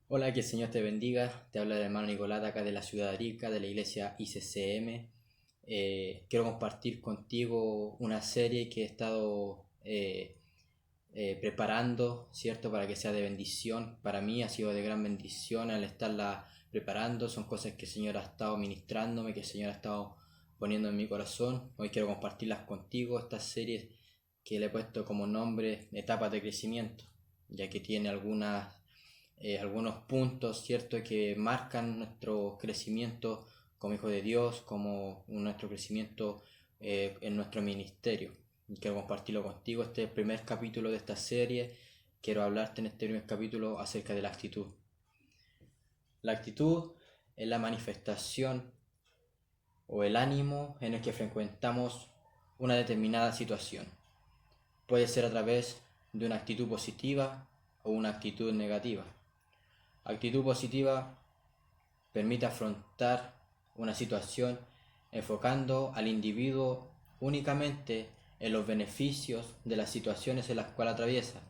Hola, que el Señor te bendiga. Te habla el hermano Nicolás de acá de la ciudad de Arica, de la iglesia ICCM. Quiero compartir contigo una serie que he estado preparando, ¿cierto? Para que sea de bendición. Para mí ha sido de gran bendición al estarla preparando. Son cosas que el Señor ha estado ministrándome, que el Señor ha estado poniendo en mi corazón. Hoy quiero compartirlas contigo, estas series que le he puesto como nombre Etapas de Crecimiento, ya que tiene algunos puntos, ¿cierto?, que marcan nuestro crecimiento como hijo de Dios, como nuestro crecimiento en nuestro ministerio. Y quiero compartirlo contigo, este primer capítulo de esta serie. Quiero hablarte en este primer capítulo acerca de la actitud. La actitud es la manifestación o el ánimo en el que frecuentamos una determinada situación. Puede ser a través de una actitud positiva o una actitud negativa. Actitud positiva permite afrontar una situación enfocando al individuo únicamente en los beneficios de las situaciones en las cuales atraviesa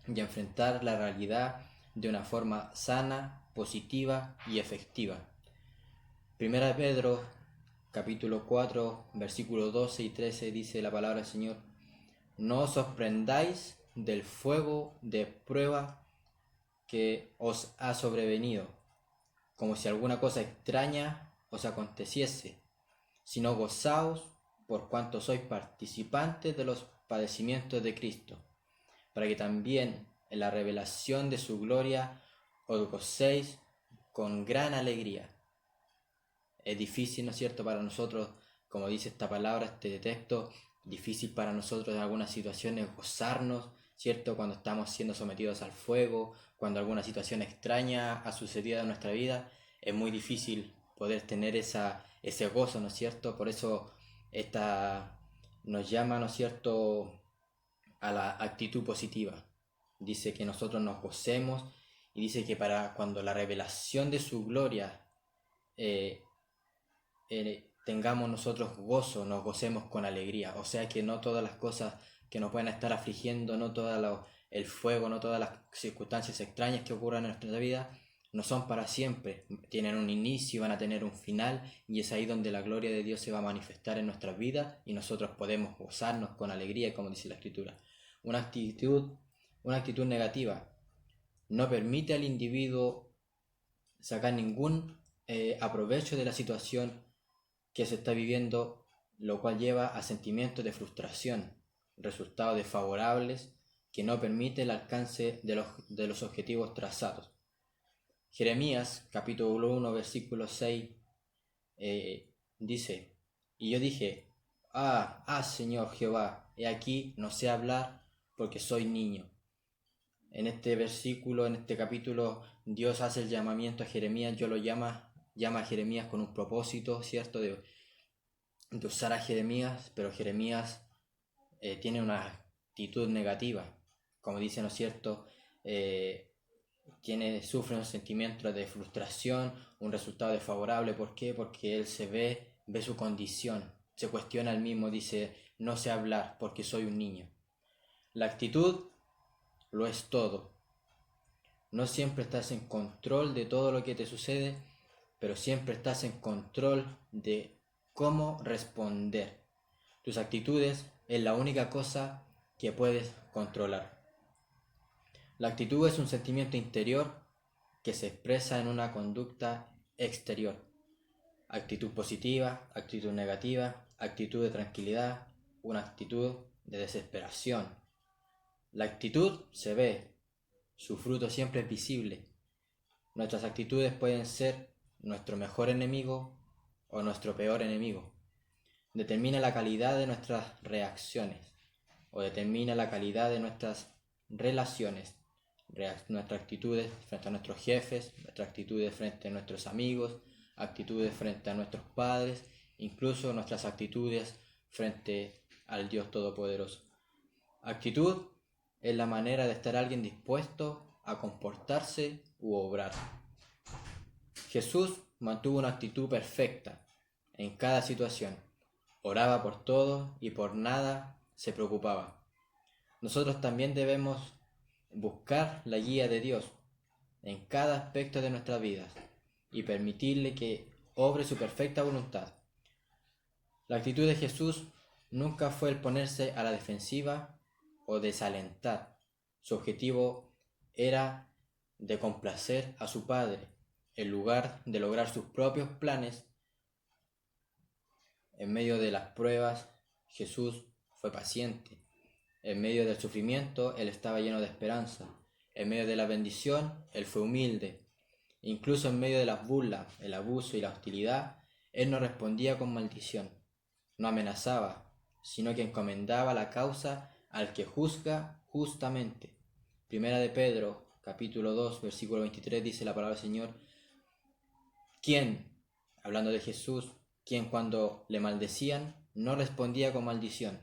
y enfrentar la realidad de una forma sana, positiva y efectiva. Primera de Pedro, capítulo 4, versículos 12 y 13 dice la palabra del Señor: no os sorprendáis del fuego de prueba que os ha sobrevenido, como si alguna cosa extraña os aconteciese, sino gozaos por cuanto sois participantes de los padecimientos de Cristo, para que también en la revelación de su gloria os gocéis con gran alegría. Es difícil, ¿no es cierto?, para nosotros, como dice esta palabra, este texto, difícil para nosotros en algunas situaciones gozarnos, ¿cierto?, cuando estamos siendo sometidos al fuego, cuando alguna situación extraña ha sucedido en nuestra vida. Es muy difícil poder tener ese gozo, ¿no es cierto? Por eso esta nos llama, ¿no es cierto?, a la actitud positiva. Dice que nosotros nos gocemos y dice que para cuando la revelación de su gloria eh, tengamos nosotros gozo, nos gocemos con alegría. O sea que no todas las cosas que nos pueden estar afligiendo, no todo el fuego, no todas las circunstancias extrañas que ocurran en nuestra vida, no son para siempre. Tienen un inicio y van a tener un final, y es ahí donde la gloria de Dios se va a manifestar en nuestras vidas y nosotros podemos gozarnos con alegría, como dice la Escritura. Una actitud, una actitud negativa no permite al individuo sacar ningún aprovecho de la situación que se está viviendo, lo cual lleva a sentimientos de frustración, resultados desfavorables que no permite el alcance de los objetivos trazados. Jeremías capítulo 1 versículo 6 dice: y yo dije, Señor Jehová, he aquí no sé hablar porque soy niño. En este versículo, en este capítulo, Dios hace el llamamiento a Jeremías. Yo lo llama a Jeremías con un propósito, ¿cierto?, de usar a Jeremías, pero Jeremías tiene una actitud negativa, como dice, ¿no es cierto?, sufre un sentimiento de frustración, un resultado desfavorable. ¿Por qué? Porque él ve su condición, se cuestiona él mismo, dice, no sé hablar porque soy un niño. La actitud lo es todo. No siempre estás en control de todo lo que te sucede, pero siempre estás en control de cómo responder. Tus actitudes es la única cosa que puedes controlar. La actitud es un sentimiento interior que se expresa en una conducta exterior. Actitud positiva, actitud negativa, actitud de tranquilidad, una actitud de desesperación. La actitud se ve, su fruto siempre es visible. Nuestras actitudes pueden ser nuestro mejor enemigo o nuestro peor enemigo. Determina la calidad de nuestras reacciones o determina la calidad de nuestras relaciones, nuestras actitudes frente a nuestros jefes, nuestras actitudes frente a nuestros amigos, actitudes frente a nuestros padres, incluso nuestras actitudes frente al Dios Todopoderoso. Actitud es la manera de estar alguien dispuesto a comportarse u obrar. Jesús mantuvo una actitud perfecta en cada situación. Oraba por todo y por nada se preocupaba. Nosotros también debemos buscar la guía de Dios. en cada aspecto de nuestras vidas y permitirle que obre su perfecta voluntad. La actitud de Jesús nunca fue el ponerse a la defensiva o desalentar. Su objetivo era de complacer a su Padre, en lugar de lograr sus propios planes. En medio de las pruebas, Jesús fue paciente. En medio del sufrimiento, Él estaba lleno de esperanza. En medio de la bendición, Él fue humilde. Incluso en medio de las burlas, el abuso y la hostilidad, Él no respondía con maldición. No amenazaba, sino que encomendaba la causa al que juzga justamente. Primera de Pedro, capítulo 2, versículo 23, dice la palabra del Señor: ¿quién, hablando de Jesús, quien cuando le maldecían no respondía con maldición?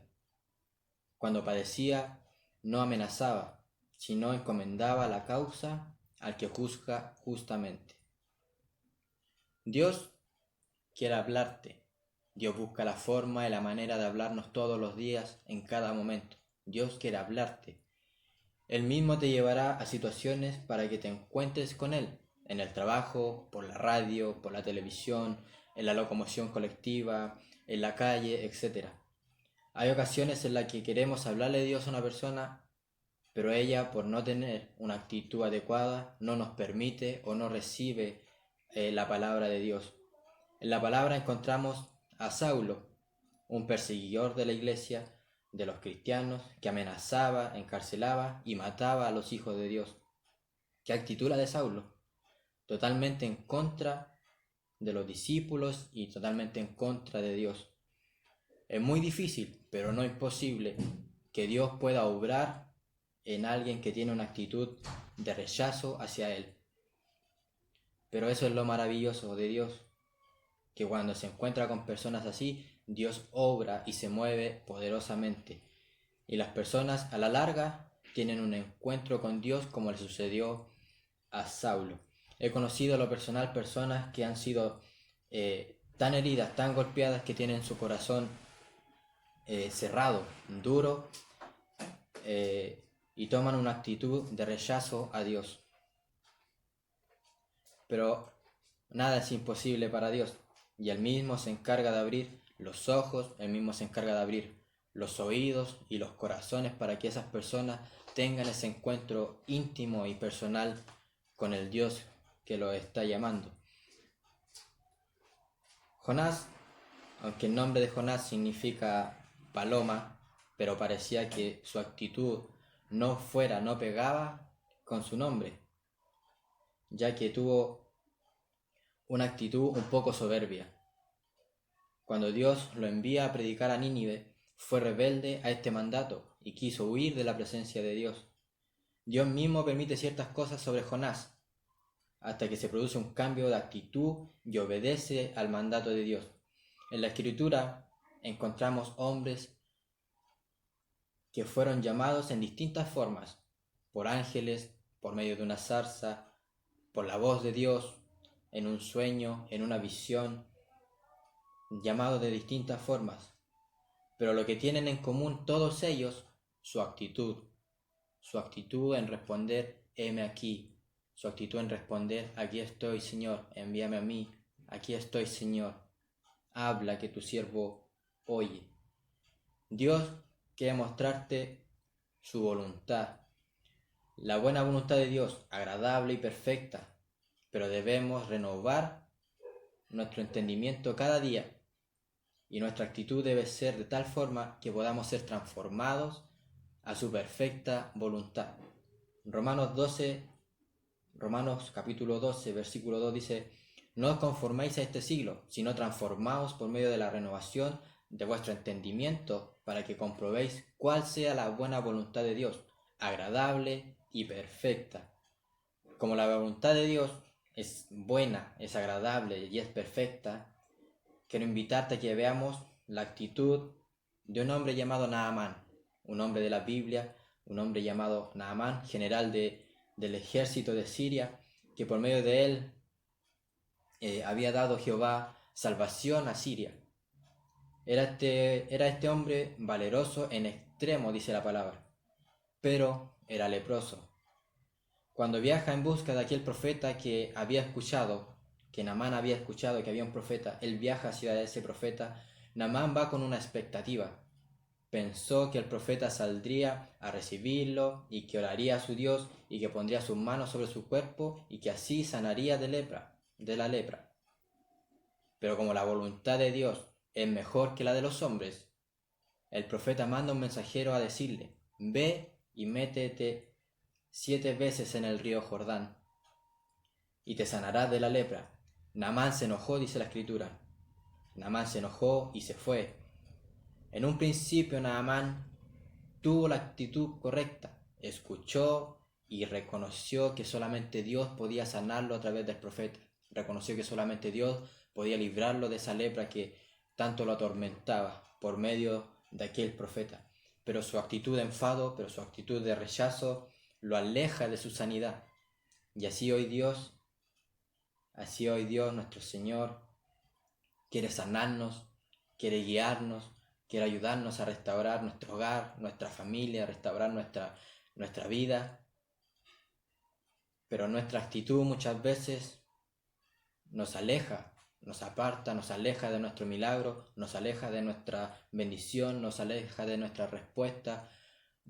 Cuando padecía no amenazaba, sino encomendaba la causa al que juzga justamente. Dios quiere hablarte. Dios busca la forma y la manera de hablarnos todos los días, en cada momento. Dios quiere hablarte. Él mismo te llevará a situaciones para que te encuentres con Él, en el trabajo, por la radio, por la televisión, en la locomoción colectiva, en la calle, etc. Hay ocasiones en las que queremos hablarle de Dios a una persona, pero ella, por no tener una actitud adecuada, no nos permite o no recibe la palabra de Dios. En la palabra encontramos a Saulo, un perseguidor de la iglesia, de los cristianos, que amenazaba, encarcelaba y mataba a los hijos de Dios. ¿Qué actitud la de Saulo? Totalmente en contra de los discípulos y totalmente en contra de Dios. Es muy difícil, pero no imposible, que Dios pueda obrar en alguien que tiene una actitud de rechazo hacia Él. Pero eso es lo maravilloso de Dios, que cuando se encuentra con personas así, Dios obra y se mueve poderosamente. Y las personas a la larga tienen un encuentro con Dios como le sucedió a Saulo. He conocido a lo personal personas que han sido tan heridas, tan golpeadas, que tienen su corazón cerrado, duro, y toman una actitud de rechazo a Dios. Pero nada es imposible para Dios, y Él mismo se encarga de abrir los ojos, Él mismo se encarga de abrir los oídos y los corazones para que esas personas tengan ese encuentro íntimo y personal con el Dios que los está llamando. Jonás, aunque el nombre de Jonás significa paloma, pero parecía que su actitud no pegaba con su nombre, ya que tuvo una actitud un poco soberbia. Cuando Dios lo envía a predicar a Nínive, fue rebelde a este mandato y quiso huir de la presencia de Dios. Dios mismo permite ciertas cosas sobre Jonás, hasta que se produce un cambio de actitud y obedece al mandato de Dios. En la Escritura encontramos hombres que fueron llamados en distintas formas, por ángeles, por medio de una zarza, por la voz de Dios, en un sueño, en una visión, llamados de distintas formas. Pero lo que tienen en común todos ellos, su actitud en responder, heme aquí, su actitud en responder, aquí estoy, Señor, envíame a mí, aquí estoy, Señor, habla que tu siervo oye. Dios quiere mostrarte su voluntad, la buena voluntad de Dios, agradable y perfecta, pero debemos renovar nuestro entendimiento cada día, y nuestra actitud debe ser de tal forma que podamos ser transformados a su perfecta voluntad. Romanos capítulo 12, versículo 2 dice: no os conforméis a este siglo, sino transformaos por medio de la renovación de vuestro entendimiento, para que comprobéis cuál sea la buena voluntad de Dios, agradable y perfecta. Como la voluntad de Dios es buena, es agradable y es perfecta, quiero invitarte a que veamos la actitud de un hombre llamado Naamán, un hombre de la Biblia, un hombre llamado Naamán, general del ejército de Siria, que por medio de él había dado Jehová salvación a Siria. Era este hombre valeroso en extremo, dice la palabra, pero era leproso. Cuando viaja en busca de aquel profeta que había escuchado, que Naamán había escuchado que había un profeta, él viaja hacia ese profeta. Naamán va con una expectativa. Pensó que el profeta saldría a recibirlo y que oraría a su Dios y que pondría sus manos sobre su cuerpo y que así sanaría de la lepra. Pero como la voluntad de Dios es mejor que la de los hombres, el profeta manda un mensajero a decirle: ve y métete 7 veces en el río Jordán y te sanarás de la lepra. Naamán se enojó, dice la escritura. Naamán se enojó y se fue. En un principio Naamán tuvo la actitud correcta, escuchó y reconoció que solamente Dios podía sanarlo a través del profeta. Reconoció que solamente Dios podía librarlo de esa lepra que tanto lo atormentaba por medio de aquel profeta. Pero su actitud de enfado, pero su actitud de rechazo lo aleja de su sanidad. Y así hoy Dios nuestro Señor quiere sanarnos, quiere guiarnos, quiere ayudarnos a restaurar nuestro hogar, nuestra familia, a restaurar nuestra vida. Pero nuestra actitud muchas veces nos aleja, nos aparta, nos aleja de nuestro milagro, nos aleja de nuestra bendición, nos aleja de nuestra respuesta,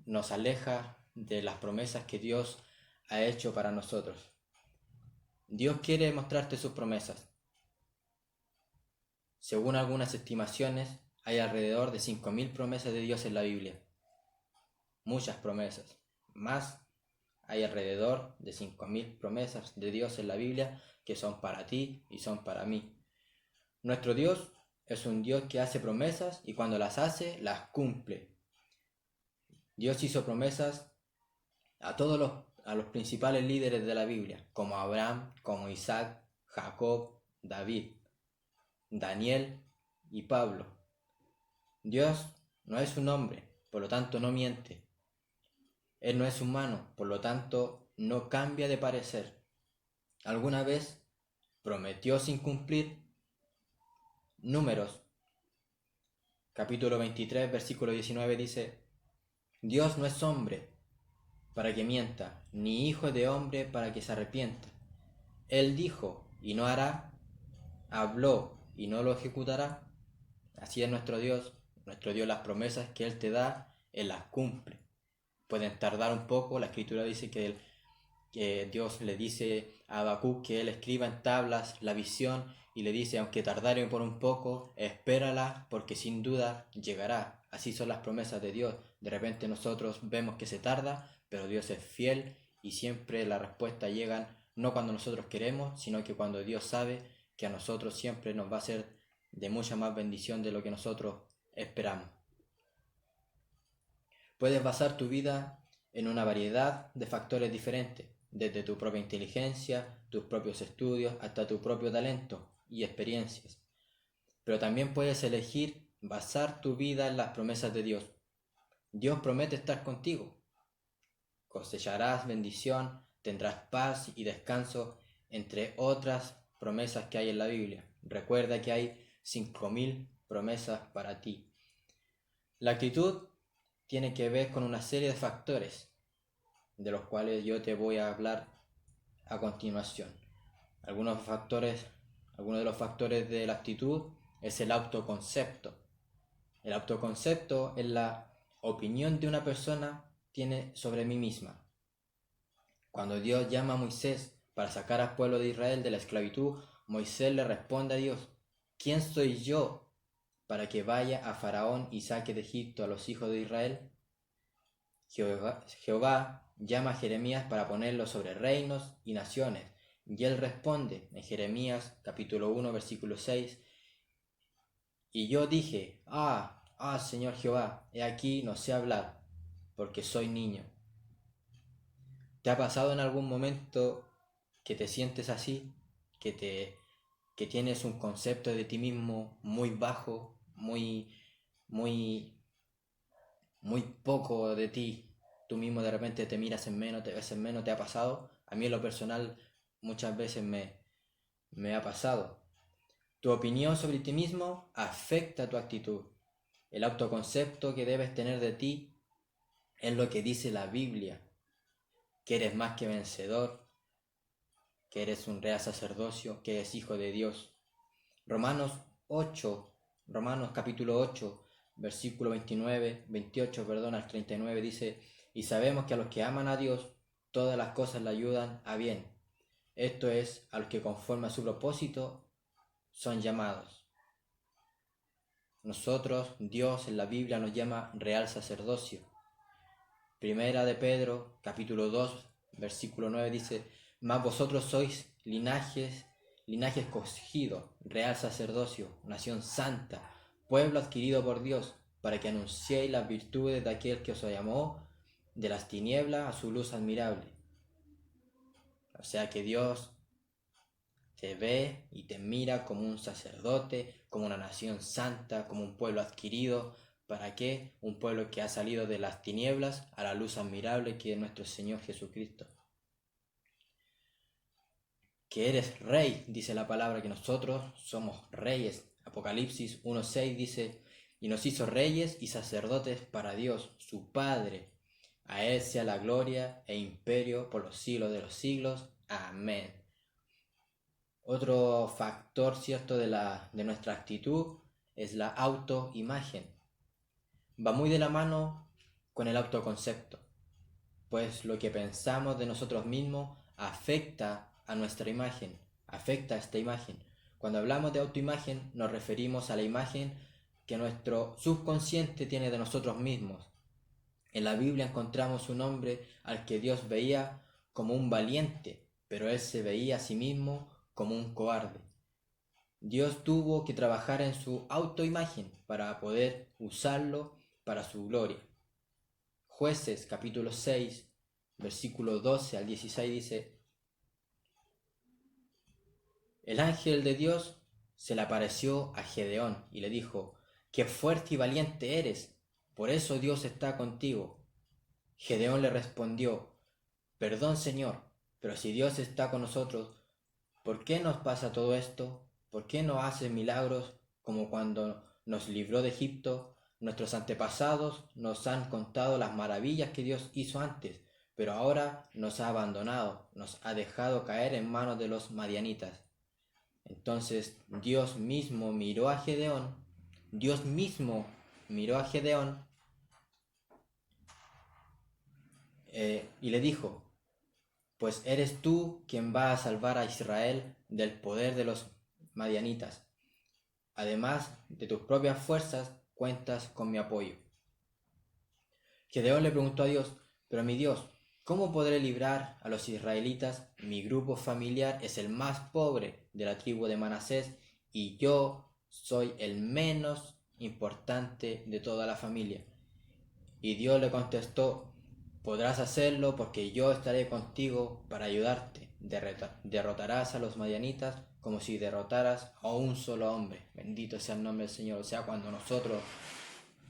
nos aleja de las promesas que Dios ha hecho para nosotros. Dios quiere mostrarte sus promesas. Según algunas estimaciones, hay alrededor de 5.000 promesas de Dios en la Biblia. Muchas promesas. Más, hay alrededor de 5.000 promesas de Dios en la Biblia que son para ti y son para mí. Nuestro Dios es un Dios que hace promesas y cuando las hace, las cumple. Dios hizo promesas a los principales líderes de la Biblia, como Abraham, como Isaac, Jacob, David, Daniel y Pablo. Dios no es un hombre, por lo tanto no miente. Él no es humano, por lo tanto no cambia de parecer. ¿Alguna vez prometió sin cumplir? Números, capítulo 23, versículo 19 dice: Dios no es hombre para que mienta, ni hijo de hombre para que se arrepienta. Él dijo y no hará, habló y no lo ejecutará. Así es nuestro Dios. Nuestro Dios, las promesas que Él te da, Él las cumple. Pueden tardar un poco. La escritura dice que Dios le dice a Habacuc que él escriba en tablas la visión y le dice: aunque tardare por un poco, espérala, porque sin duda llegará. Así son las promesas de Dios. De repente nosotros vemos que se tarda, pero Dios es fiel y siempre la respuesta llega no cuando nosotros queremos, sino que cuando Dios sabe que a nosotros siempre nos va a ser de mucha más bendición de lo que nosotros esperamos. Puedes basar tu vida en una variedad de factores diferentes, desde tu propia inteligencia, tus propios estudios, hasta tu propio talento y experiencias. Pero también puedes elegir basar tu vida en las promesas de Dios. Dios promete estar contigo. Cosecharás bendición, tendrás paz y descanso, entre otras promesas que hay en la Biblia. Recuerda que hay 5.000 promesas para ti. La actitud tiene que ver con una serie de factores, de los cuales yo te voy a hablar a continuación. Algunos de los factores de la actitud es el autoconcepto. El autoconcepto es la opinión de una persona tiene sobre mí misma. Cuando Dios llama a Moisés para sacar al pueblo de Israel de la esclavitud, Moisés le responde a Dios: ¿quién soy yo para que vaya a Faraón y saque de Egipto a los hijos de Israel? Jehová llama a Jeremías para ponerlo sobre reinos y naciones, y él responde en Jeremías capítulo 1 versículo 6: y yo dije: Señor Jehová, he aquí no sé hablar, porque soy niño. ¿Te ha pasado en algún momento que te sientes así? Que tienes un concepto de ti mismo muy bajo, muy poco de ti? Tú mismo de repente te miras en menos, te ves en menos. ¿Te ha pasado? A mí en lo personal muchas veces me ha pasado. Tu opinión sobre ti mismo afecta tu actitud. El autoconcepto que debes tener de ti es lo que dice la Biblia. que eres más que vencedor, que eres un real sacerdocio, que eres hijo de Dios. Romanos capítulo 8, versículo 28, al 39 dice: y sabemos que a los que aman a Dios, todas las cosas le ayudan a bien. Esto es, a los que conforme a su propósito son llamados. Nosotros, Dios en la Biblia nos llama real sacerdocio. Primera de Pedro, capítulo 2, versículo 9 dice: mas vosotros sois linaje escogido, real sacerdocio, nación santa, pueblo adquirido por Dios, para que anunciéis las virtudes de aquel que os llamó de las tinieblas a su luz admirable. O sea que Dios te ve y te mira como un sacerdote, como una nación santa, como un pueblo adquirido. ¿Para qué? Un pueblo que ha salido de las tinieblas a la luz admirable que es nuestro Señor Jesucristo. Que eres rey, dice la palabra, que nosotros somos reyes. Apocalipsis 1:6 dice: y nos hizo reyes y sacerdotes para Dios, su Padre. A Él sea la gloria e imperio por los siglos de los siglos. Amén. Otro factor, ¿cierto?, de nuestra actitud es la autoimagen. Va muy de la mano con el autoconcepto, pues lo que pensamos de nosotros mismos afecta a nuestra imagen, afecta a esta imagen. Cuando hablamos de autoimagen nos referimos a la imagen que nuestro subconsciente tiene de nosotros mismos. En la Biblia encontramos un hombre al que Dios veía como un valiente, pero él se veía a sí mismo como un cobarde. Dios tuvo que trabajar en su autoimagen para poder usarlo para su gloria. Jueces capítulo 6, versículo 12 al 16 dice: el ángel de Dios se le apareció a Gedeón y le dijo: qué fuerte y valiente eres, por eso Dios está contigo. Gedeón le respondió: perdón, Señor, pero si Dios está con nosotros, ¿por qué nos pasa todo esto? ¿Por qué no hace milagros como cuando nos libró de Egipto? Nuestros antepasados nos han contado las maravillas que Dios hizo antes, pero ahora nos ha abandonado, nos ha dejado caer en manos de los madianitas. Entonces Dios mismo miró a Gedeón y le dijo: pues eres tú quien va a salvar a Israel del poder de los madianitas. Además de tus propias fuerzas, cuentas con mi apoyo. Gedeón le preguntó a Dios: pero mi Dios, ¿cómo podré librar a los israelitas? Mi grupo familiar es el más pobre de la tribu de Manasés y yo soy el menos importante de toda la familia. Y Dios le contestó: podrás hacerlo porque yo estaré contigo para ayudarte. Derrotarás a los madianitas como si derrotaras a un solo hombre. Bendito sea el nombre del Señor. O sea, cuando nosotros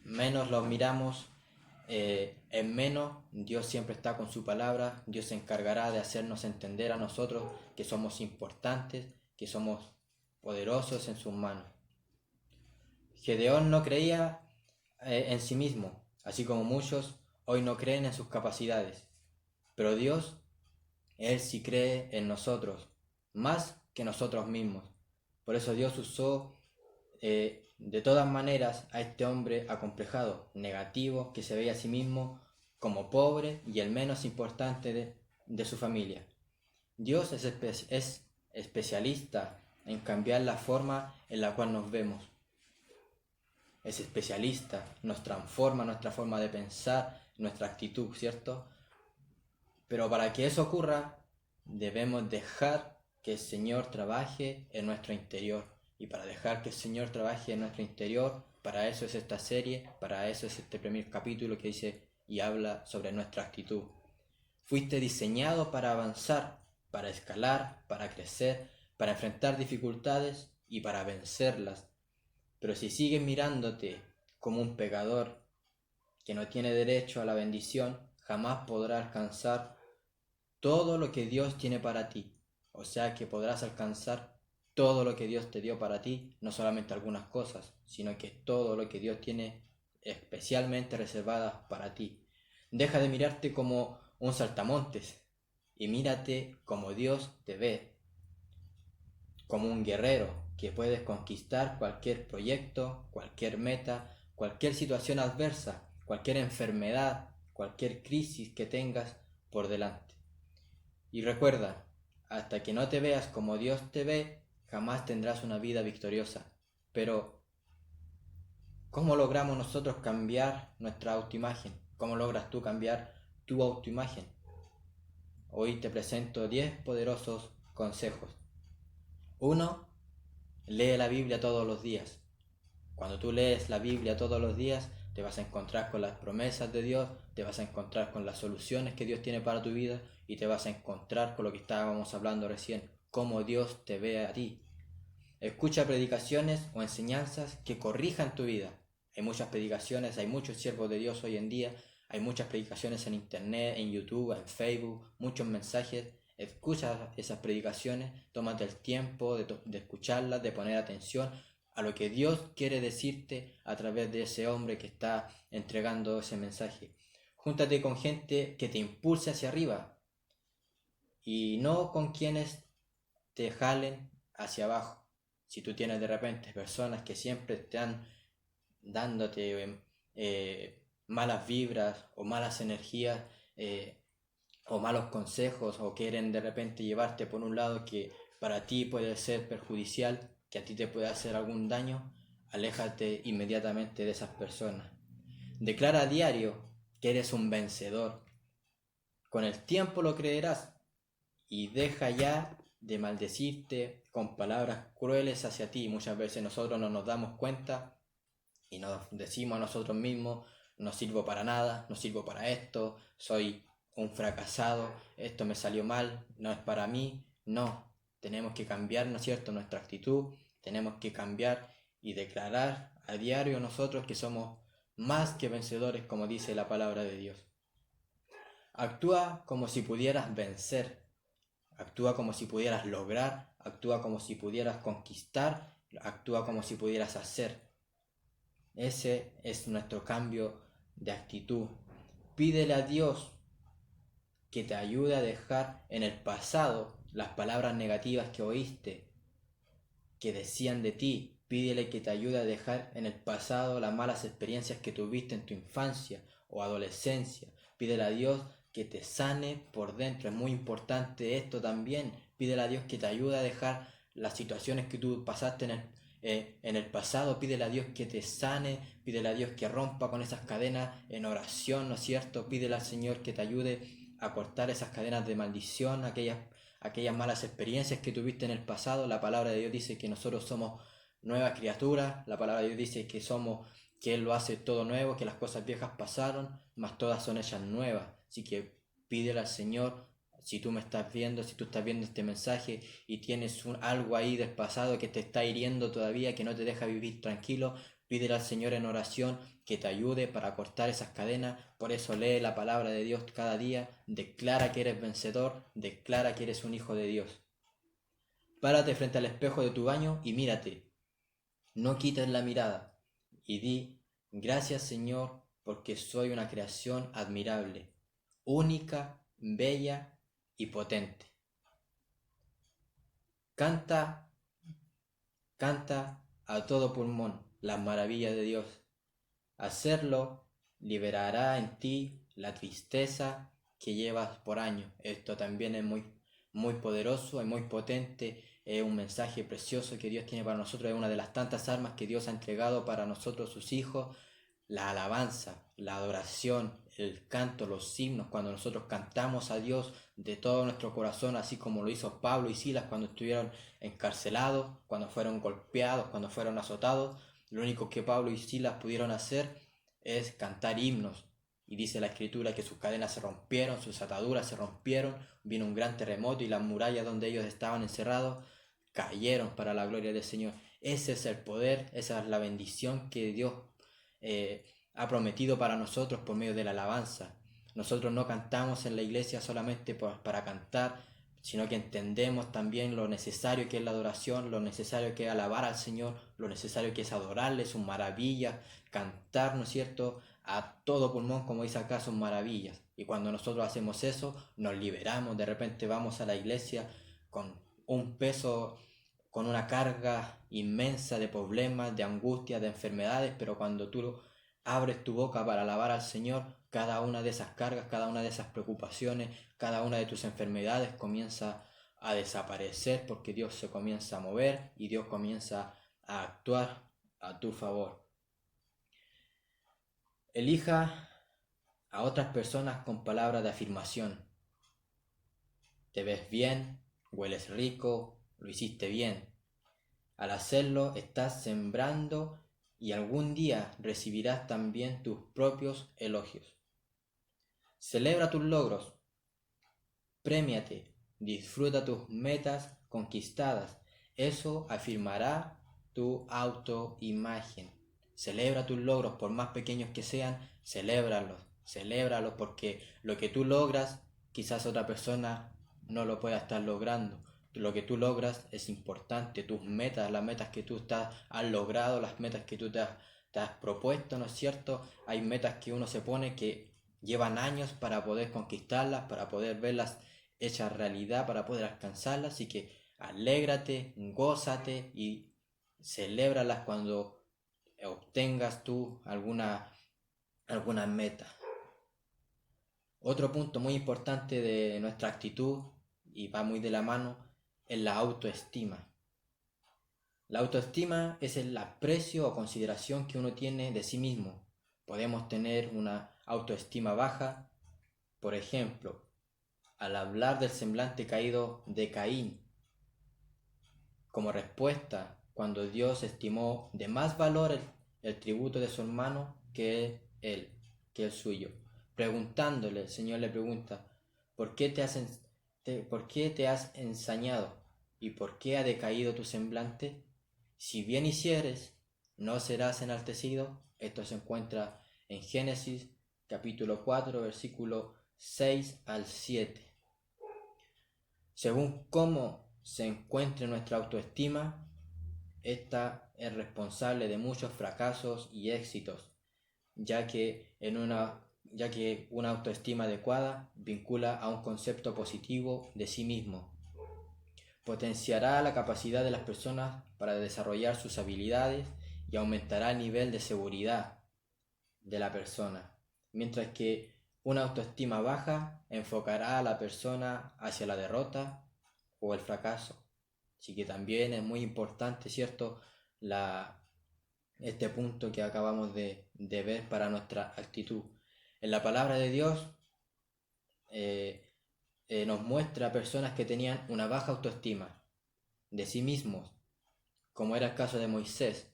menos los miramos, en menos, Dios siempre está con su palabra. Dios se encargará de hacernos entender a nosotros que somos importantes, que somos poderosos en sus manos. Gedeón no creía en sí mismo, así como muchos hoy no creen en sus capacidades. Pero Dios, Él sí cree en nosotros, más que nosotros mismos. Por eso Dios usó de todas maneras a este hombre acomplejado, negativo, que se veía a sí mismo como pobre y el menos importante de su familia. Dios es especialista en cambiar la forma en la cual nos vemos. Es especialista, nos transforma nuestra forma de pensar, nuestra actitud, ¿cierto? Pero para que eso ocurra, debemos dejar que el Señor trabaje en nuestro interior. Y para dejar que el Señor trabaje en nuestro interior, para eso es esta serie, para eso es este primer capítulo que dice y habla sobre nuestra actitud. Fuiste diseñado para avanzar, para escalar, para crecer, para enfrentar dificultades y para vencerlas. Pero si sigues mirándote como un pecador que no tiene derecho a la bendición, jamás podrás alcanzar todo lo que Dios tiene para ti. O sea que podrás alcanzar todo lo que Dios te dio para ti, no solamente algunas cosas, sino que todo lo que Dios tiene especialmente reservadas para ti. Deja de mirarte como un saltamontes, y mírate como Dios te ve, como un guerrero que puedes conquistar cualquier proyecto, cualquier meta, cualquier situación adversa, cualquier enfermedad, cualquier crisis que tengas por delante. Y recuerda, hasta que no te veas como Dios te ve, jamás tendrás una vida victoriosa. Pero, ¿cómo logramos nosotros cambiar nuestra autoimagen? ¿Cómo logras tú cambiar tu autoimagen? Hoy te presento 10 poderosos consejos. 1. Lee la Biblia todos los días. Cuando tú lees la Biblia todos los días, te vas a encontrar con las promesas de Dios, te vas a encontrar con las soluciones que Dios tiene para tu vida y te vas a encontrar con lo que estábamos hablando recién, cómo Dios te ve a ti. Escucha predicaciones o enseñanzas que corrijan tu vida. Hay muchas predicaciones, hay muchos siervos de Dios hoy en día, hay muchas predicaciones en internet, en YouTube, en Facebook, muchos mensajes. Escucha esas predicaciones, tómate el tiempo de escucharlas, de poner atención a lo que Dios quiere decirte a través de ese hombre que está entregando ese mensaje. Júntate con gente que te impulse hacia arriba y no con quienes te jalen hacia abajo. Si tú tienes de repente personas que siempre están dándote malas vibras o malas energías o malos consejos o quieren de repente llevarte por un lado que para ti puede ser perjudicial, que a ti te puede hacer algún daño, aléjate inmediatamente de esas personas. Declara a diario que eres un vencedor. Con el tiempo lo creerás y deja ya de maldecirte con palabras crueles hacia ti. Muchas veces nosotros no nos damos cuenta y nos decimos a nosotros mismos, no sirvo para nada, no sirvo para esto, soy un fracasado, esto me salió mal, no es para mí. No, tenemos que cambiar, ¿no es cierto?, nuestra actitud, tenemos que cambiar y declarar a diario nosotros que somos más que vencedores, como dice la palabra de Dios. Actúa como si pudieras vencer, actúa como si pudieras lograr, actúa como si pudieras conquistar, actúa como si pudieras hacer. Ese es nuestro cambio de actitud. Pídele a Dios que te ayude a dejar en el pasado las palabras negativas que oíste, que decían de ti. Pídele que te ayude a dejar en el pasado las malas experiencias que tuviste en tu infancia o adolescencia. Pídele a Dios que te sane por dentro. Es muy importante esto también. Pídele a Dios que te ayude a dejar las situaciones que tú pasaste en el pasado. Pídele a Dios que te sane. Pídele a Dios que rompa con esas cadenas en oración, ¿no es cierto? Pídele al Señor que te ayude a cortar esas cadenas de maldición, aquellas malas experiencias que tuviste en el pasado. La palabra de Dios dice que nosotros somos nuevas criaturas. La palabra de Dios dice que Él lo hace todo nuevo, que las cosas viejas pasaron, mas todas son hechas nuevas. Así que pídele al Señor, si tú me estás viendo, si tú estás viendo este mensaje y tienes algo ahí del pasado que te está hiriendo todavía, que no te deja vivir tranquilo, pídele al Señor en oración que te ayude para cortar esas cadenas. Por eso lee la palabra de Dios cada día, declara que eres vencedor, declara que eres un hijo de Dios. Párate frente al espejo de tu baño y mírate. No quites la mirada y di, gracias Señor, porque soy una creación admirable, única, bella y potente. Canta, canta a todo pulmón las maravillas de Dios. Hacerlo liberará en ti la tristeza que llevas por años. Esto también es muy poderoso, es muy potente, es un mensaje precioso que Dios tiene para nosotros, es una de las tantas armas que Dios ha entregado para nosotros sus hijos. La alabanza, la adoración, el canto, los himnos, cuando nosotros cantamos a Dios de todo nuestro corazón, así como lo hizo Pablo y Silas cuando estuvieron encarcelados, cuando fueron golpeados, cuando fueron azotados. Lo único que Pablo y Silas pudieron hacer es cantar himnos. Y dice la escritura que sus cadenas se rompieron, sus ataduras se rompieron, vino un gran terremoto y las murallas donde ellos estaban encerrados cayeron para la gloria del Señor. Ese es el poder, esa es la bendición que Dios ha prometido para nosotros por medio de la alabanza. Nosotros no cantamos en la iglesia solamente para cantar, sino que entendemos también lo necesario que es la adoración, lo necesario que es alabar al Señor, lo necesario que es adorarle, sus maravillas, cantar, ¿no es cierto?, a todo pulmón, como dice acá, son maravillas. Y cuando nosotros hacemos eso, nos liberamos. De repente vamos a la iglesia con un peso, con una carga inmensa de problemas, de angustias, de enfermedades, pero cuando tú abres tu boca para alabar al Señor, cada una de esas cargas, cada una de esas preocupaciones, cada una de tus enfermedades comienza a desaparecer, porque Dios se comienza a mover y Dios comienza a actuar a tu favor. Elija a otras personas con palabras de afirmación. Te ves bien, hueles rico, lo hiciste bien. Al hacerlo estás sembrando y algún día recibirás también tus propios elogios. Celebra tus logros, prémiate, disfruta tus metas conquistadas. Eso afirmará tu autoimagen. Celebra tus logros, por más pequeños que sean, celébralos porque lo que tú logras, quizás otra persona no lo pueda estar logrando. Lo que tú logras es importante, tus metas, las metas que tú has logrado, las metas que tú te has propuesto, ¿no es cierto? Hay metas que uno se pone que llevan años para poder conquistarlas, para poder verlas hechas realidad, para poder alcanzarlas, así que alégrate, gózate y celébralas cuando obtengas tú alguna meta. Otro punto muy importante de nuestra actitud, y va muy de la mano, es la autoestima. La autoestima es el aprecio o consideración que uno tiene de sí mismo. Podemos tener una autoestima baja, por ejemplo, al hablar del semblante caído de Caín, como respuesta cuando Dios estimó de más valor el tributo de su hermano que el suyo. Preguntándole, el Señor le pregunta, ¿por qué te has ensañado? ¿Y por qué ha decaído tu semblante? Si bien hicieres, no serás enaltecido. Esto se encuentra en Génesis capítulo 4, versículo 6 al 7. Según cómo se encuentre nuestra autoestima, esta es responsable de muchos fracasos y éxitos, ya que una autoestima adecuada vincula a un concepto positivo de sí mismo. Potenciará la capacidad de las personas para desarrollar sus habilidades y aumentará el nivel de seguridad de la persona, mientras que una autoestima baja enfocará a la persona hacia la derrota o el fracaso. Así que también es muy importante, ¿cierto?, este punto que acabamos de ver para nuestra actitud. En la palabra de Dios nos muestra personas que tenían una baja autoestima de sí mismos, como era el caso de Moisés.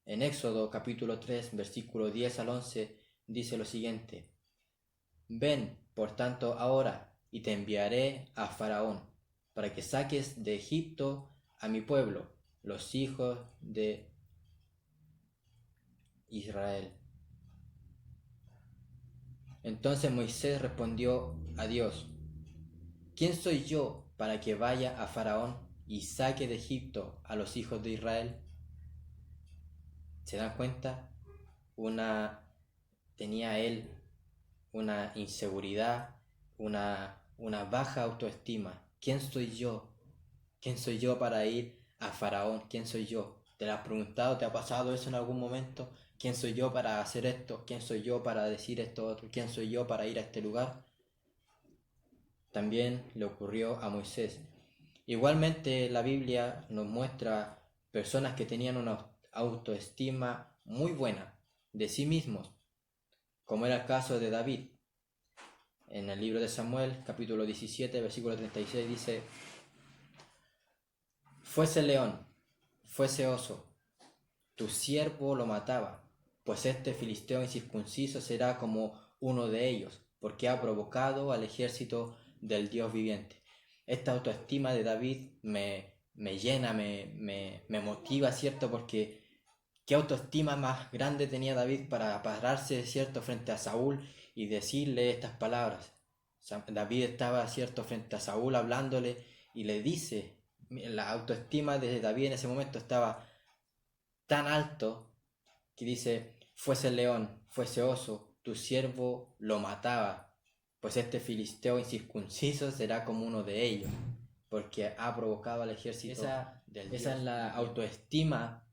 En Éxodo capítulo 3, versículo 10 al 11, dice lo siguiente: Ven, por tanto, ahora, y te enviaré a Faraón, para que saques de Egipto a mi pueblo, los hijos de Israel. Entonces Moisés respondió a Dios: ¿Quién soy yo para que vaya a Faraón y saque de Egipto a los hijos de Israel? ¿Se dan cuenta? Tenía él una inseguridad, una baja autoestima. ¿Quién soy yo? ¿Quién soy yo para ir a Faraón? ¿Quién soy yo? ¿Te lo has preguntado? ¿Te ha pasado eso en algún momento? ¿Quién soy yo para hacer esto? ¿Quién soy yo para decir esto otro? ¿Quién soy yo para ir a este lugar? También le ocurrió a Moisés. Igualmente la Biblia nos muestra personas que tenían una autoestima muy buena de sí mismos, como era el caso de David. En el libro de Samuel, capítulo 17, versículo 36, dice: Fuese león, fuese oso, tu siervo lo mataba, pues este filisteo incircunciso será como uno de ellos, porque ha provocado al ejército del Dios viviente. Esta autoestima de David me llena, me motiva, ¿cierto? Porque qué autoestima más grande tenía David para pararse, ¿cierto?, frente a Saúl y decirle estas palabras. David estaba, ¿cierto?, frente a Saúl hablándole y le dice, la autoestima de David en ese momento estaba tan alto que dice: fuese león, fuese oso, tu siervo lo mataba, pues este filisteo incircunciso será como uno de ellos, porque ha provocado al ejército del Dios. Esa es la autoestima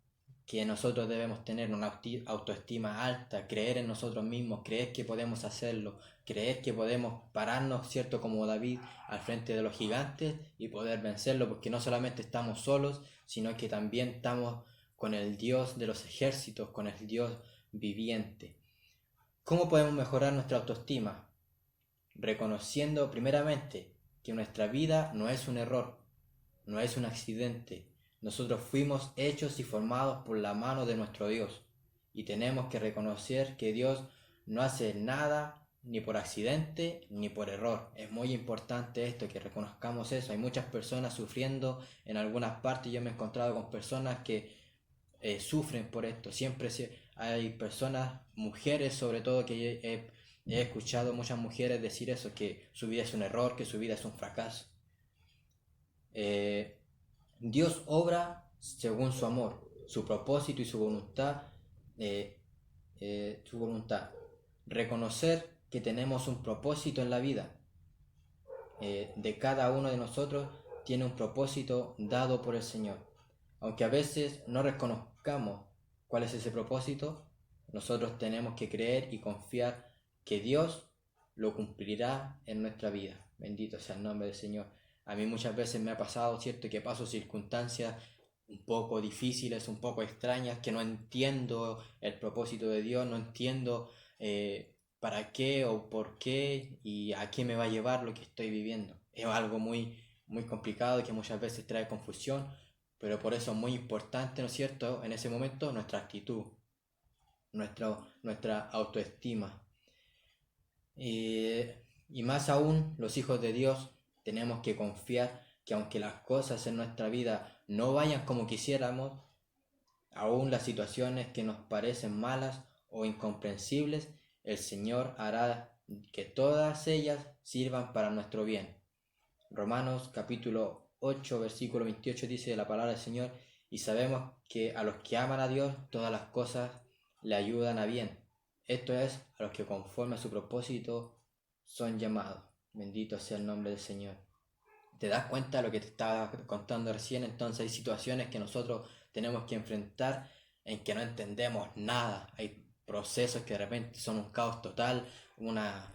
que nosotros debemos tener, una autoestima alta, creer en nosotros mismos, creer que podemos hacerlo, creer que podemos pararnos, ¿cierto? Como David al frente de los gigantes y poder vencerlo, porque no solamente estamos solos, sino que también estamos con el Dios de los ejércitos, con el Dios viviente. ¿Cómo podemos mejorar nuestra autoestima? Reconociendo primeramente que nuestra vida no es un error, no es un accidente. Nosotros fuimos hechos y formados por la mano de nuestro Dios y tenemos que reconocer que Dios no hace nada ni por accidente ni por error. Es muy importante esto, que reconozcamos eso. Hay muchas personas sufriendo en algunas partes. Yo me he encontrado con personas que sufren por esto. Siempre hay personas, mujeres sobre todo, que he escuchado muchas mujeres decir eso, que su vida es un error, que su vida es un fracaso. Dios obra según su amor, su propósito y su voluntad. Reconocer que tenemos un propósito en la vida. De cada uno de nosotros tiene un propósito dado por el Señor. Aunque a veces no reconozcamos cuál es ese propósito, nosotros tenemos que creer y confiar que Dios lo cumplirá en nuestra vida. Bendito sea el nombre del Señor. A mí muchas veces me ha pasado, ¿cierto?, que paso circunstancias un poco difíciles, un poco extrañas, que no entiendo el propósito de Dios, no entiendo para qué o por qué y a qué me va a llevar lo que estoy viviendo. Es algo muy, muy complicado y que muchas veces trae confusión, pero por eso es muy importante, ¿no es cierto?, en ese momento nuestra actitud, nuestra autoestima. Y más aún, los hijos de Dios tenemos que confiar que aunque las cosas en nuestra vida no vayan como quisiéramos, aún las situaciones que nos parecen malas o incomprensibles, el Señor hará que todas ellas sirvan para nuestro bien. Romanos capítulo 8, versículo 28 dice la palabra del Señor: y sabemos que a los que aman a Dios todas las cosas le ayudan a bien. Esto es, a los que conforme a su propósito son llamados. Bendito sea el nombre del Señor. ¿Te das cuenta de lo que te estaba contando recién? Entonces hay situaciones que nosotros tenemos que enfrentar en que no entendemos nada. Hay procesos que de repente son un caos total, una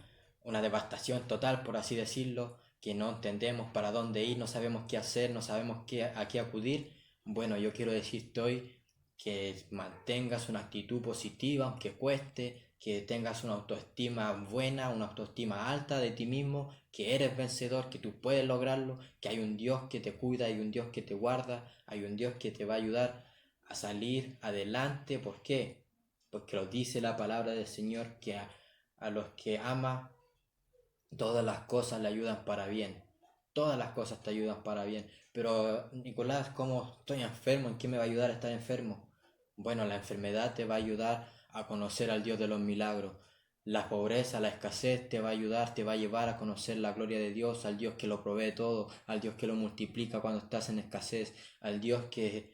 devastación total, por así decirlo, que no entendemos para dónde ir, no sabemos qué hacer, no sabemos a qué acudir. Bueno, yo quiero decirte hoy que mantengas una actitud positiva, aunque cueste, que tengas una autoestima buena, una autoestima alta de ti mismo, que eres vencedor, que tú puedes lograrlo, que hay un Dios que te cuida, hay un Dios que te guarda, hay un Dios que te va a ayudar a salir adelante. ¿Por qué? Porque lo dice la palabra del Señor, que a los que ama todas las cosas le ayudan para bien. Todas las cosas te ayudan para bien. Pero Nicolás, ¿cómo estoy enfermo? ¿En qué me va a ayudar a estar enfermo? Bueno, la enfermedad te va a ayudar a conocer al Dios de los milagros. La pobreza, la escasez te va a ayudar, te va a llevar a conocer la gloria de Dios, al Dios que lo provee todo, al Dios que lo multiplica cuando estás en escasez, al Dios que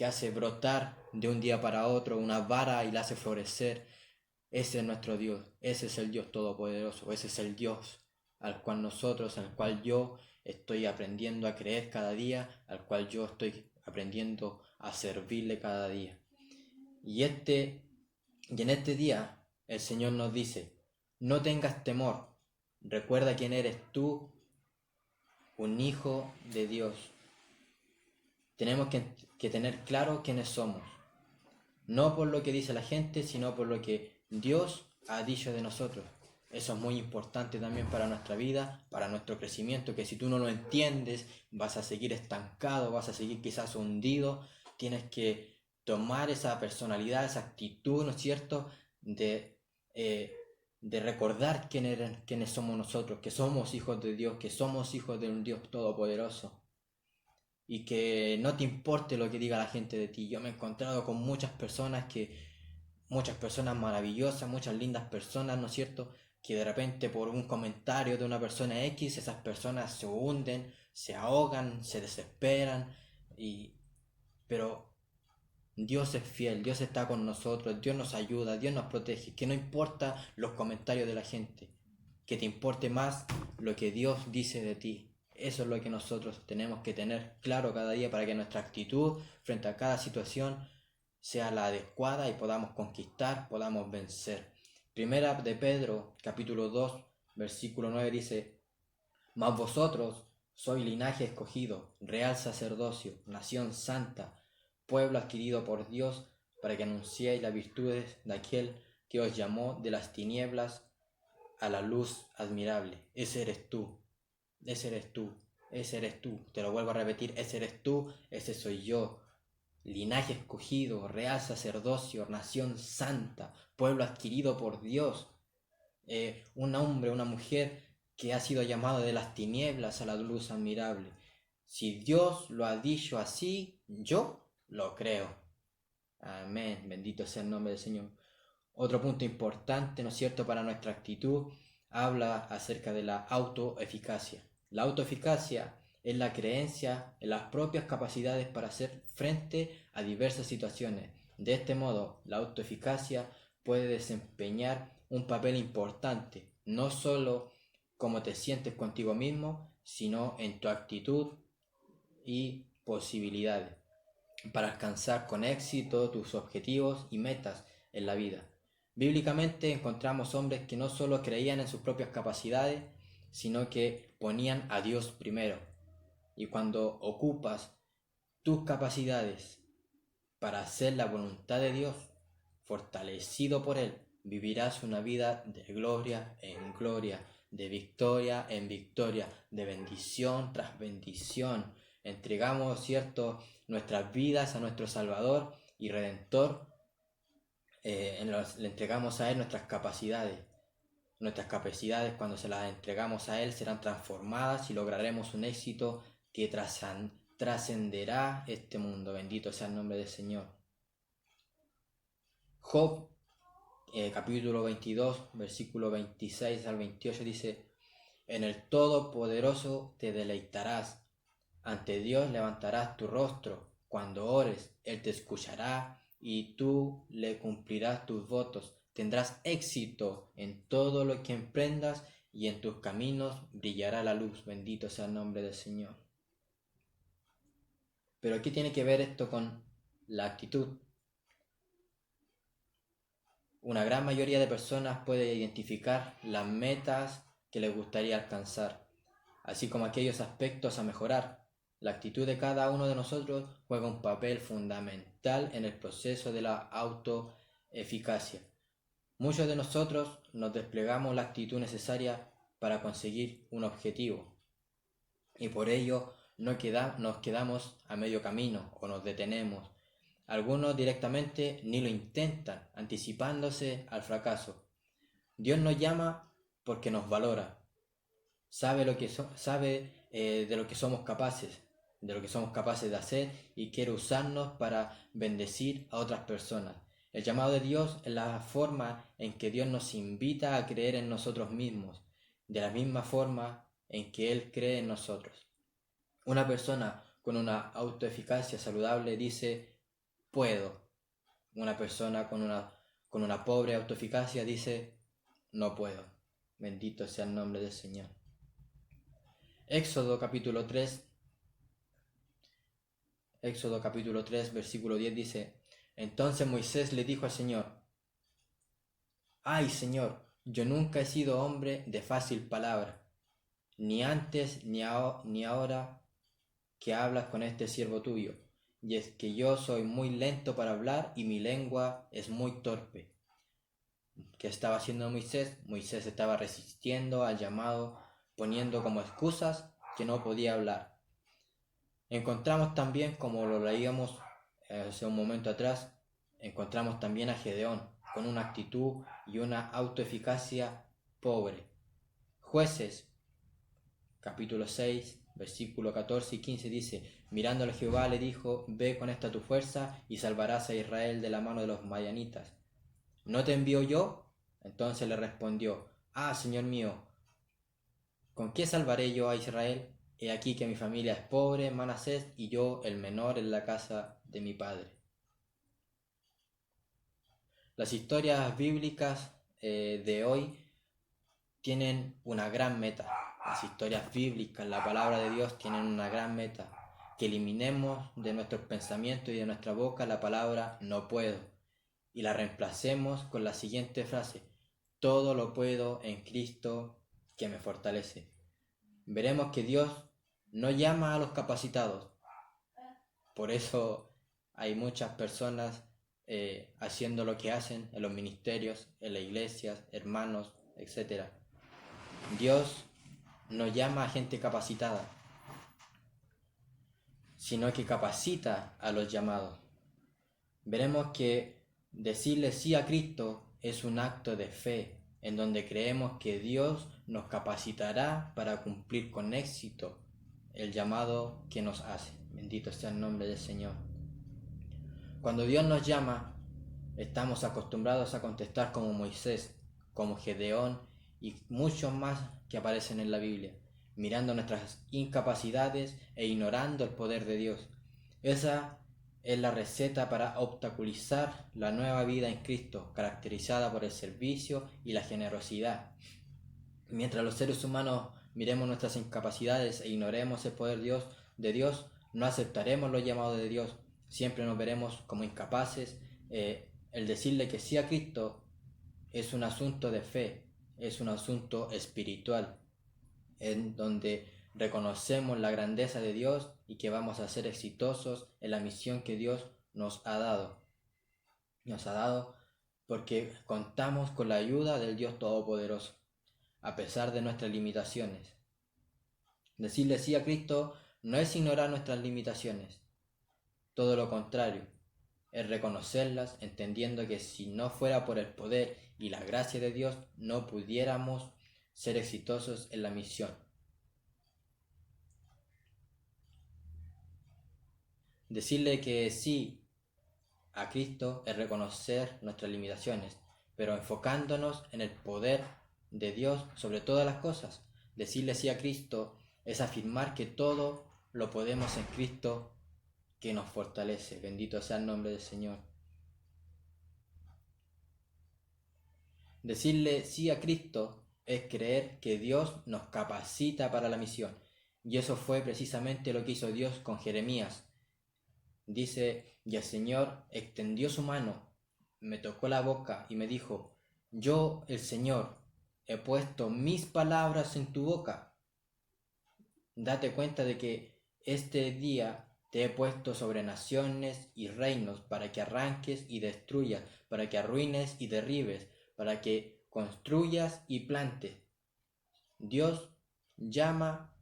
hace brotar de un día para otro una vara y la hace florecer. Ese es nuestro Dios, ese es el Dios todopoderoso, ese es el Dios al cual yo estoy aprendiendo a creer cada día, al cual yo estoy aprendiendo a servirle cada día. Y en este día el Señor nos dice: no tengas temor, recuerda quién eres tú, un hijo de Dios. Tenemos que tener claro quiénes somos, no por lo que dice la gente, sino por lo que Dios ha dicho de nosotros. Eso es muy importante también para nuestra vida, para nuestro crecimiento, que si tú no lo entiendes, vas a seguir estancado, vas a seguir quizás hundido. Tienes que tomar esa personalidad, esa actitud, ¿no es cierto?, de recordar quiénes somos nosotros, que somos hijos de Dios, que somos hijos de un Dios todopoderoso. Y que no te importe lo que diga la gente de ti. Yo me he encontrado con muchas personas maravillosas, muchas lindas personas, ¿no es cierto?, que de repente por un comentario de una persona X, esas personas se hunden, se ahogan, se desesperan, pero Dios es fiel, Dios está con nosotros, Dios nos ayuda, Dios nos protege, que no importa los comentarios de la gente, que te importe más lo que Dios dice de ti. Eso es lo que nosotros tenemos que tener claro cada día para que nuestra actitud frente a cada situación sea la adecuada y podamos conquistar, podamos vencer. Primera de Pedro, capítulo 2, versículo 9 dice: Mas vosotros sois linaje escogido, real sacerdocio, nación santa, pueblo adquirido por Dios, para que anunciéis las virtudes de aquel que os llamó de las tinieblas a la luz admirable. Ese eres tú, ese eres tú, ese eres tú. Te lo vuelvo a repetir, ese eres tú, ese soy yo. Linaje escogido, real sacerdocio, nación santa, pueblo adquirido por Dios. Un hombre, una mujer que ha sido llamado de las tinieblas a la luz admirable. Si Dios lo ha dicho así, yo lo creo. Amén, bendito sea el nombre del Señor. Otro punto importante, ¿no es cierto?, para nuestra actitud, habla acerca de la autoeficacia. La autoeficacia es la creencia en las propias capacidades para hacer frente a diversas situaciones. De este modo, la autoeficacia puede desempeñar un papel importante, no solo cómo te sientes contigo mismo, sino en tu actitud y posibilidades para alcanzar con éxito tus objetivos y metas en la vida. Bíblicamente encontramos hombres que no solo creían en sus propias capacidades, sino que ponían a Dios primero. Y cuando ocupas tus capacidades para hacer la voluntad de Dios, fortalecido por Él, vivirás una vida de gloria en gloria, de victoria en victoria, de bendición tras bendición. Entregamos, cierto, nuestras vidas a nuestro Salvador y Redentor. Le entregamos a Él nuestras capacidades. Nuestras capacidades, cuando se las entregamos a Él, serán transformadas y lograremos un éxito que trascenderá este mundo. Bendito sea el nombre del Señor. Job, capítulo 22, versículo 26 al 28 dice: En el Todopoderoso te deleitarás, ante Dios levantarás tu rostro, cuando ores, Él te escuchará y tú le cumplirás tus votos. Tendrás éxito en todo lo que emprendas y en tus caminos brillará la luz. Bendito sea el nombre del Señor. Pero ¿qué tiene que ver esto con la actitud? Una gran mayoría de personas puede identificar las metas que les gustaría alcanzar, así como aquellos aspectos a mejorar. La actitud de cada uno de nosotros juega un papel fundamental en el proceso de la autoeficacia. Muchos de nosotros nos desplegamos la actitud necesaria para conseguir un objetivo y por ello nos quedamos a medio camino o nos detenemos. Algunos directamente ni lo intentan, anticipándose al fracaso. Dios nos llama porque nos valora, sabe de lo que somos capaces, de lo que somos capaces de hacer y quiere usarnos para bendecir a otras personas. El llamado de Dios es la forma en que Dios nos invita a creer en nosotros mismos, de la misma forma en que Él cree en nosotros. Una persona con una autoeficacia saludable dice: puedo. Una persona con una pobre autoeficacia dice: no puedo. Bendito sea el nombre del Señor. Éxodo capítulo 3, versículo 10 dice: Entonces Moisés le dijo al Señor: Ay, Señor, yo nunca he sido hombre de fácil palabra, ni antes ni ahora que hablas con este siervo tuyo, y es que yo soy muy lento para hablar y mi lengua es muy torpe. ¿Qué estaba haciendo Moisés? Moisés estaba resistiendo al llamado, poniendo como excusas que no podía hablar. Encontramos también, como lo leíamos hace un momento atrás, encontramos también a Gedeón con una actitud y una autoeficacia pobre. Jueces, capítulo 6, versículo 14 y 15 dice: Mirándole Jehová le dijo: Ve con esta tu fuerza y salvarás a Israel de la mano de los madianitas. ¿No te envío yo? Entonces le respondió: Ah, Señor mío, ¿con qué salvaré yo a Israel? He aquí que mi familia es pobre en Manasés y yo el menor en la casa de mi padre. Las historias bíblicas de hoy tienen una gran meta. Las historias bíblicas, la palabra de Dios tienen una gran meta. Que eliminemos de nuestros pensamientos y de nuestra boca la palabra no puedo. Y la reemplacemos con la siguiente frase: todo lo puedo en Cristo que me fortalece. Veremos que Dios no llama a los capacitados. Por eso hay muchas personas haciendo lo que hacen en los ministerios, en las iglesias, hermanos, etc. Dios no llama a gente capacitada, sino que capacita a los llamados. Veremos que decirle sí a Cristo es un acto de fe, en donde creemos que Dios nos capacitará para cumplir con éxito el llamado que nos hace. Bendito sea el nombre del Señor. Cuando Dios nos llama, estamos acostumbrados a contestar como Moisés, como Gedeón y muchos más que aparecen en la Biblia, mirando nuestras incapacidades e ignorando el poder de Dios. Esa es la receta para obstaculizar la nueva vida en Cristo, caracterizada por el servicio y la generosidad. Mientras los seres humanos miremos nuestras incapacidades e ignoremos el poder de Dios, no aceptaremos los llamados de Dios. Siempre nos veremos como incapaces. El decirle que sí a Cristo es un asunto de fe, es un asunto espiritual, en donde reconocemos la grandeza de Dios y que vamos a ser exitosos en la misión que Dios nos ha dado. Nos ha dado porque contamos con la ayuda del Dios Todopoderoso, a pesar de nuestras limitaciones. Decirle sí a Cristo no es ignorar nuestras limitaciones, todo lo contrario, es reconocerlas, entendiendo que si no fuera por el poder y la gracia de Dios, no pudiéramos ser exitosos en la misión. Decirle que sí a Cristo es reconocer nuestras limitaciones, pero enfocándonos en el poder de Dios sobre todas las cosas. Decirle sí a Cristo es afirmar que todo lo podemos en Cristo que nos fortalece. Bendito sea el nombre del Señor. Decirle sí a Cristo es creer que Dios nos capacita para la misión. Y eso fue precisamente lo que hizo Dios con Jeremías. Dice: y el Señor extendió su mano, me tocó la boca y me dijo: yo, el Señor, he puesto mis palabras en tu boca. Date cuenta de que este día te he puesto sobre naciones y reinos para que arranques y destruyas, para que arruines y derribes, para que construyas y plantes. Dios llama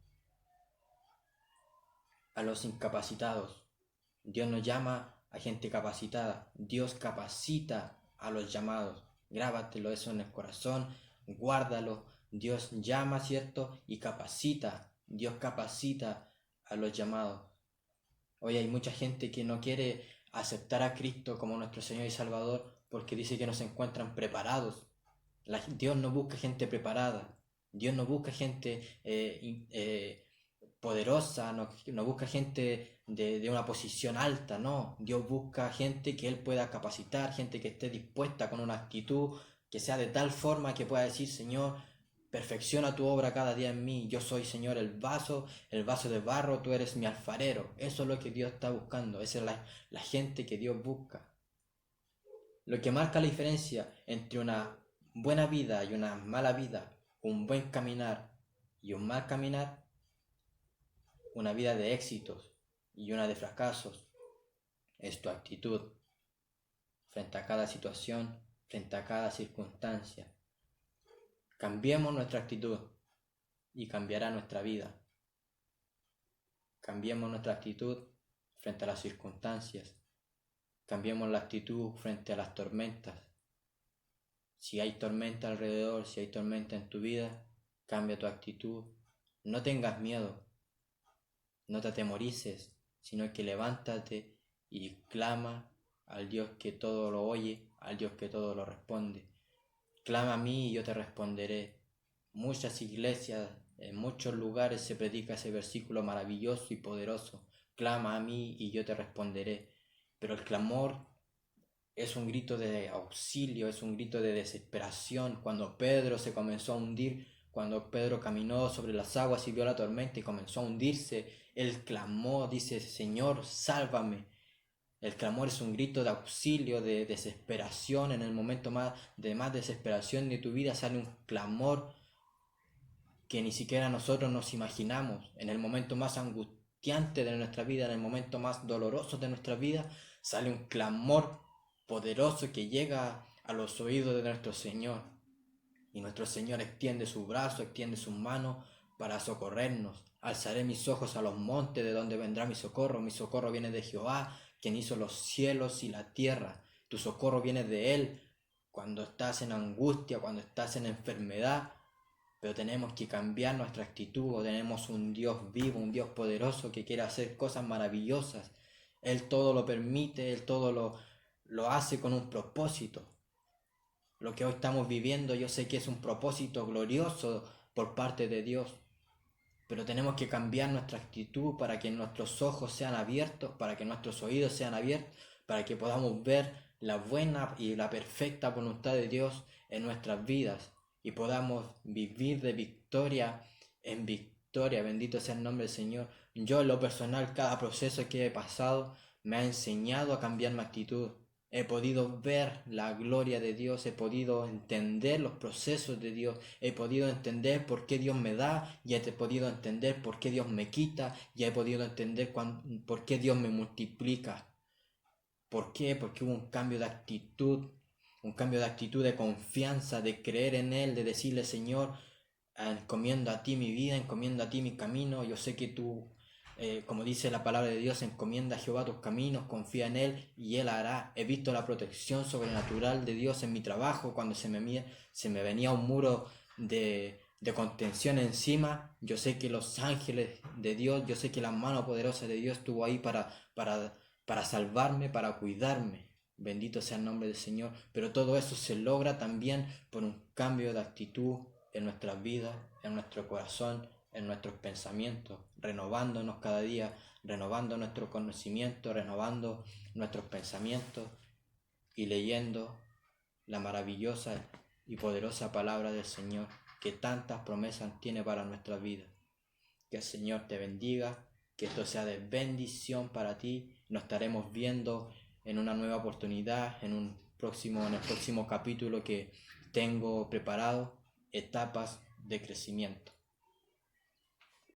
a los incapacitados. Dios no llama a gente capacitada. Dios capacita a los llamados. Grábatelo eso en el corazón, guárdalo. Dios llama, ¿cierto? Y capacita. Dios capacita a los llamados. Hoy hay mucha gente que no quiere aceptar a Cristo como nuestro Señor y Salvador porque dice que no se encuentran preparados. Dios no busca gente preparada. Dios no busca gente poderosa, no busca gente de una posición alta, no. Dios busca gente que Él pueda capacitar, gente que esté dispuesta con una actitud que sea de tal forma que pueda decir: Señor, perfecciona tu obra cada día en mí. Yo soy, Señor, el vaso de barro, tú eres mi alfarero. Eso es lo que Dios está buscando. Esa es la gente que Dios busca. Lo que marca la diferencia entre una buena vida y una mala vida, un buen caminar y un mal caminar, una vida de éxitos y una de fracasos, es tu actitud frente a cada situación, frente a cada circunstancia. Cambiemos nuestra actitud y cambiará nuestra vida. Cambiemos nuestra actitud frente a las circunstancias. Cambiemos la actitud frente a las tormentas. Si hay tormenta alrededor, si hay tormenta en tu vida, cambia tu actitud. No tengas miedo, no te atemorices, sino que levántate y clama al Dios que todo lo oye, al Dios que todo lo responde. Clama a mí y yo te responderé. Muchas iglesias, en muchos lugares se predica ese versículo maravilloso y poderoso. Clama a mí y yo te responderé. Pero el clamor es un grito de auxilio, es un grito de desesperación. Cuando Pedro se comenzó a hundir, cuando Pedro caminó sobre las aguas y vio la tormenta y comenzó a hundirse, él clamó, dice, Señor, sálvame. El clamor es un grito de auxilio, de desesperación. En el momento más desesperación de tu vida sale un clamor que ni siquiera nosotros nos imaginamos. En el momento más angustiante de nuestra vida, en el momento más doloroso de nuestra vida, sale un clamor poderoso que llega a los oídos de nuestro Señor. Y nuestro Señor extiende su brazo, extiende sus manos para socorrernos. Alzaré mis ojos a los montes, de donde vendrá mi socorro. Mi socorro viene de Jehová, quien hizo los cielos y la tierra. Tu socorro viene de Él cuando estás en angustia, cuando estás en enfermedad. Pero tenemos que cambiar nuestra actitud. Tenemos un Dios vivo, un Dios poderoso que quiere hacer cosas maravillosas. Él todo lo permite, Él todo lo hace con un propósito. Lo que hoy estamos viviendo, yo sé que es un propósito glorioso por parte de Dios, pero tenemos que cambiar nuestra actitud para que nuestros ojos sean abiertos, para que nuestros oídos sean abiertos, para que podamos ver la buena y la perfecta voluntad de Dios en nuestras vidas y podamos vivir de victoria en victoria. Bendito sea el nombre del Señor. Yo en lo personal, cada proceso que he pasado me ha enseñado a cambiar mi actitud. He podido ver la gloria de Dios, he podido entender los procesos de Dios, he podido entender por qué Dios me da, y he podido entender por qué Dios me quita, y he podido entender por qué Dios me multiplica. ¿Por qué? Porque hubo un cambio de actitud, de confianza, de creer en Él, de decirle, Señor, encomiendo a ti mi vida, encomiendo a ti mi camino. Yo sé que tú, como dice la palabra de Dios, encomienda a Jehová tus caminos, confía en Él y Él hará. He visto la protección sobrenatural de Dios en mi trabajo cuando se me venía un muro de contención encima. Yo sé que los ángeles de Dios, yo sé que la mano poderosa de Dios estuvo ahí para salvarme, para cuidarme. Bendito sea el nombre del Señor. Pero todo eso se logra también por un cambio de actitud en nuestras vidas, en nuestro corazón, en nuestros pensamientos, renovándonos cada día, renovando nuestro conocimiento, renovando nuestros pensamientos y leyendo la maravillosa y poderosa palabra del Señor que tantas promesas tiene para nuestra vida. Que el Señor te bendiga, que esto sea de bendición para ti. Nos estaremos viendo en una nueva oportunidad, en el próximo capítulo que tengo preparado, etapas de crecimiento.